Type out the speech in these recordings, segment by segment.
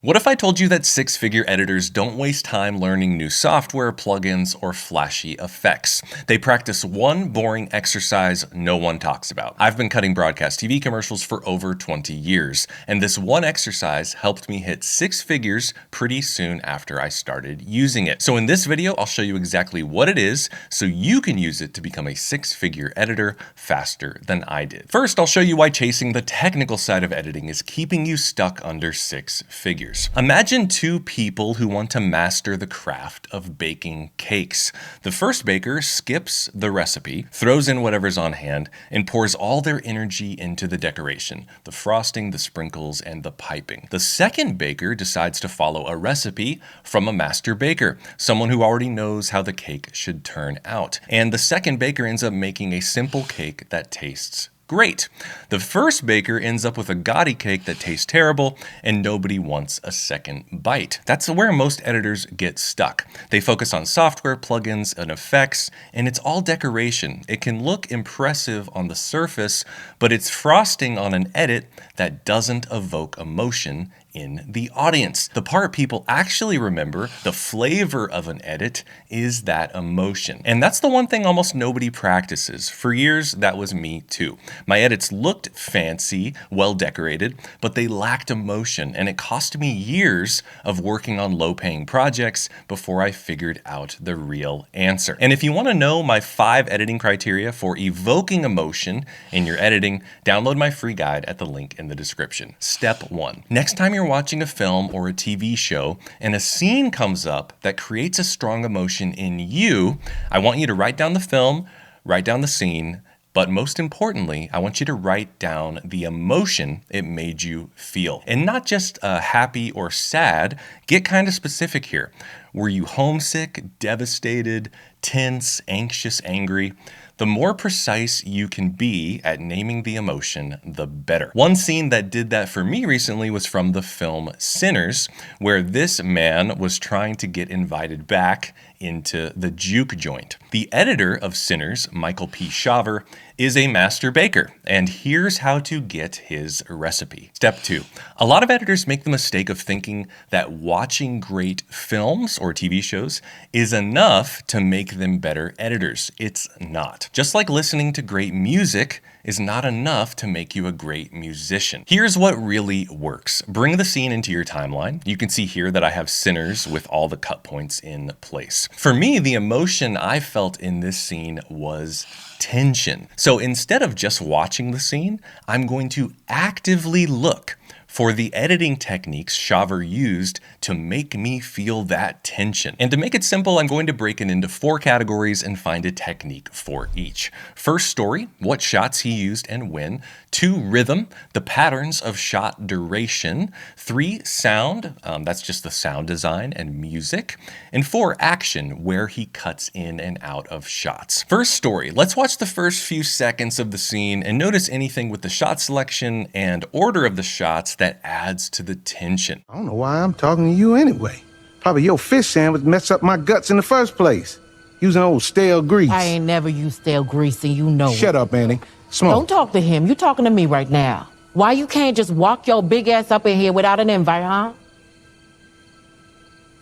What if I told you that six-figure editors don't waste time learning new software, plugins, or flashy effects? They practice one boring exercise no one talks about. I've been cutting broadcast TV commercials for over 20 years, and this one exercise helped me hit six figures pretty soon after I started using it. So in this video, I'll show you exactly what it is so you can use it to become a six-figure editor faster than I did. First, I'll show you why chasing the technical side of editing is keeping you stuck under six figures. Imagine two people who want to master the craft of baking cakes. The first baker skips the recipe, throws in whatever's on hand, and pours all their energy into the decoration, the frosting, the sprinkles, and the piping. The second baker decides to follow a recipe from a master baker, someone who already knows how the cake should turn out. And the second baker ends up making a simple cake that tastes great. The first baker ends up with a gaudy cake that tastes terrible, and nobody wants a second bite. That's where most editors get stuck. They focus on software, plugins, and effects, and it's all decoration. It can look impressive on the surface, but it's frosting on an edit that doesn't evoke emotion in the audience. The part people actually remember, the flavor of an edit, is that emotion. And that's the one thing almost nobody practices. For years, that was me too. My edits looked fancy, well decorated, but they lacked emotion, and it cost me years of working on low-paying projects before I figured out the real answer. And if you want to know my 5 editing criteria for evoking emotion in your editing, download my free guide at the link in the description. Step 1. Next time you're watching a film or a TV show and a scene comes up that creates a strong emotion in you, I want you to write down the film, write down the scene, but most importantly, I want you to write down the emotion it made you feel. And not just happy or sad, get kind of specific here. Were you homesick, devastated, tense, anxious, angry? The more precise you can be at naming the emotion, the better. One scene that did that for me recently was from the film Sinners, where this man was trying to get invited back into the juke joint. The editor of Sinners, Michael P. Shaver, is a master baker, and here's how to get his recipe. Step 2. A lot of editors make the mistake of thinking that watching great films or TV shows is enough to make them better editors. It's not. Just like listening to great music is not enough to make you a great musician. Here's what really works. Bring the scene into your timeline. You can see here that I have Sinners with all the cut points in place. For me, the emotion I felt in this scene was tension. So instead of just watching the scene, I'm going to actively look for the editing techniques Shaver used to make me feel that tension. And to make it simple, I'm going to break it into 4 categories and find a technique for each. First, story, what shots he used and when. 2, rhythm, the patterns of shot duration. 3, sound, that's just the sound design and music. And 4, action, where he cuts in and out of shots. First, story. Let's watch the first few seconds of the scene and notice anything with the shot selection and order of the shots that adds to the tension. I don't know why I'm talking to you anyway. Probably your fish sandwich messed up my guts in the first place. Using old stale grease. I ain't never used stale grease, and you know it. Shut up, Annie. Smoke. Don't talk to him. You talking to me right now. Why you can't just walk your big ass up in here without an invite, huh?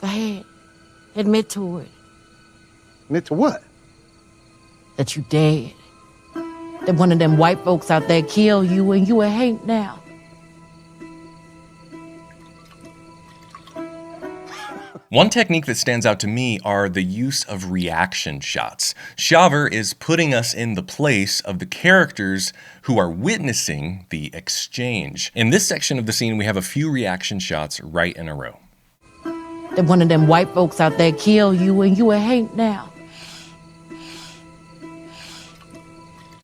Go ahead. Admit to it. Admit to what? That you dead. That one of them white folks out there killed you and you a hate now. One technique that stands out to me are the use of reaction shots. Shaver is putting us in the place of the characters who are witnessing the exchange. In this section of the scene, we have a few reaction shots right in a row. That one of them white folks out there killed you and you a hate now.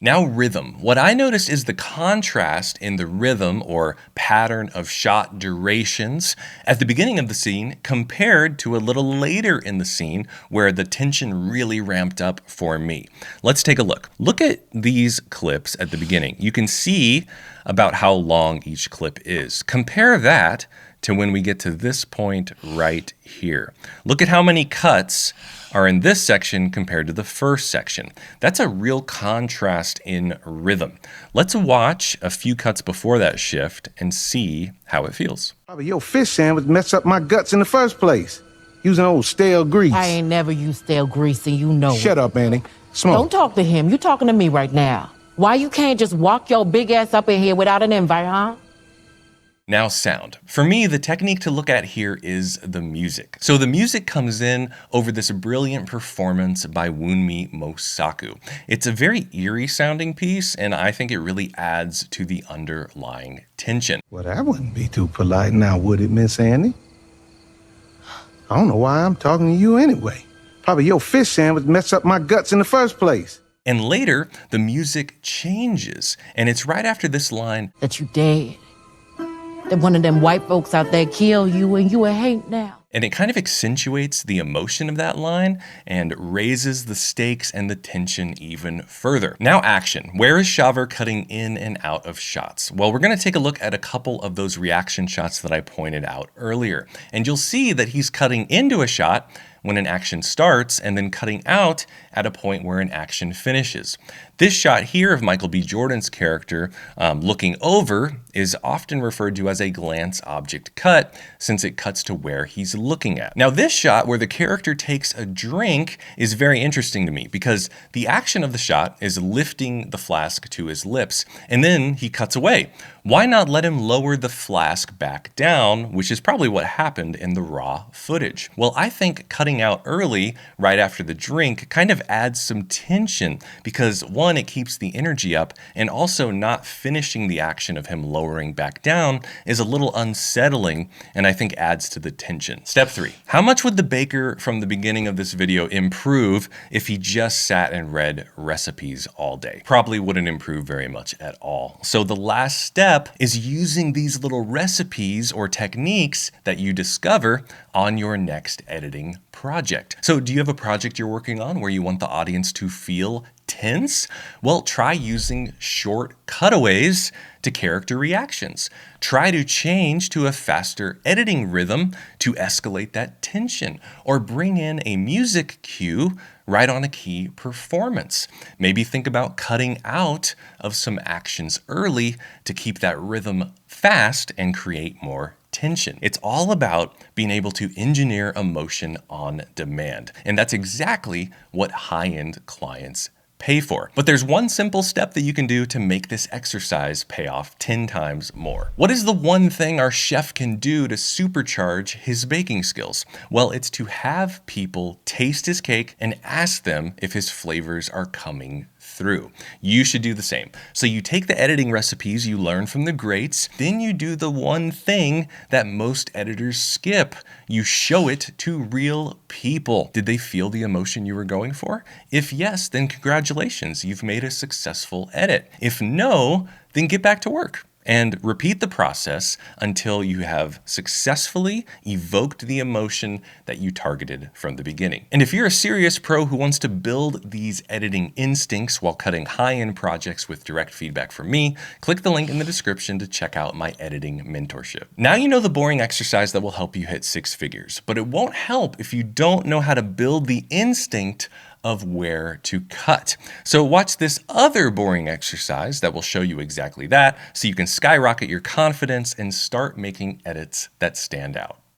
Now rhythm. What I noticed is the contrast in the rhythm or pattern of shot durations at the beginning of the scene compared to a little later in the scene where the tension really ramped up for me. Let's take a look. Look at these clips at the beginning. You can see about how long each clip is. Compare that to when we get to this point right here. Look at how many cuts are in this section compared to the first section. That's a real contrast in rhythm. Let's watch a few cuts before that shift and see how it feels. Probably your fish sandwich messed up my guts in the first place. Using old stale grease. I ain't never used stale grease, and you know Shut it. up, Annie. Smoke. Don't talk to him. You talking to me right now. Why you can't just walk your big ass up in here without an invite, huh? Now sound. For me, the technique to look at here is the music. So the music comes in over this brilliant performance by Wunmi Mosaku. It's a very eerie sounding piece, and I think it really adds to the underlying tension. Well, that wouldn't be too polite now, would it, Miss Annie? I don't know why I'm talking to you anyway. Probably your fish sandwich messed up my guts in the first place. And later, the music changes, and it's right after this line, That you dead. That one of them white folks out there kill you and you a hate now. and it kind of accentuates the emotion of that line and raises the stakes and the tension even further. Now action. Where is Shaver cutting in and out of shots? Well, we're going to take a look at a couple of those reaction shots that I pointed out earlier, and you'll see that he's cutting into a shot when an action starts and then cutting out at a point where an action finishes. This shot here of Michael B. Jordan's character looking over is often referred to as a glance object cut, since it cuts to where he's looking at. Now this shot where the character takes a drink is very interesting to me because the action of the shot is lifting the flask to his lips and then he cuts away. Why not let him lower the flask back down, which is probably what happened in the raw footage? Well, I think cutting out early, right after the drink, kind of adds some tension because one, it keeps the energy up, and also not finishing the action of him lowering back down is a little unsettling and I think adds to the tension. Step 3. How much would the baker from the beginning of this video improve if he just sat and read recipes all day? Probably wouldn't improve very much at all. So the last step is using these little recipes or techniques that you discover on your next editing project. So do you have a project you're working on where you want the audience to feel tense? Well, try using short cutaways to character reactions. Try to change to a faster editing rhythm to escalate that tension, or bring in a music cue right on a key performance. Maybe think about cutting out of some actions early to keep that rhythm fast and create more tension. It's all about being able to engineer emotion on demand. And that's exactly what high-end clients pay for. But there's one simple step that you can do to make this exercise pay off 10 times more. What is the one thing our chef can do to supercharge his baking skills? Well, it's to have people taste his cake and ask them if his flavors are coming through. You should do the same. So you take the editing recipes you learn from the greats, then you do the one thing that most editors skip. You show it to real people. Did they feel the emotion you were going for? If yes, then congratulations, you've made a successful edit. If no, then get back to work and repeat the process until you have successfully evoked the emotion that you targeted from the beginning. And if you're a serious pro who wants to build these editing instincts while cutting high-end projects with direct feedback from me, click the link in the description to check out my editing mentorship. Now you know the boring exercise that will help you hit 6 figures, but it won't help if you don't know how to build the instinct of where to cut. So watch this other boring exercise that will show you exactly that, so you can skyrocket your confidence and start making edits that stand out.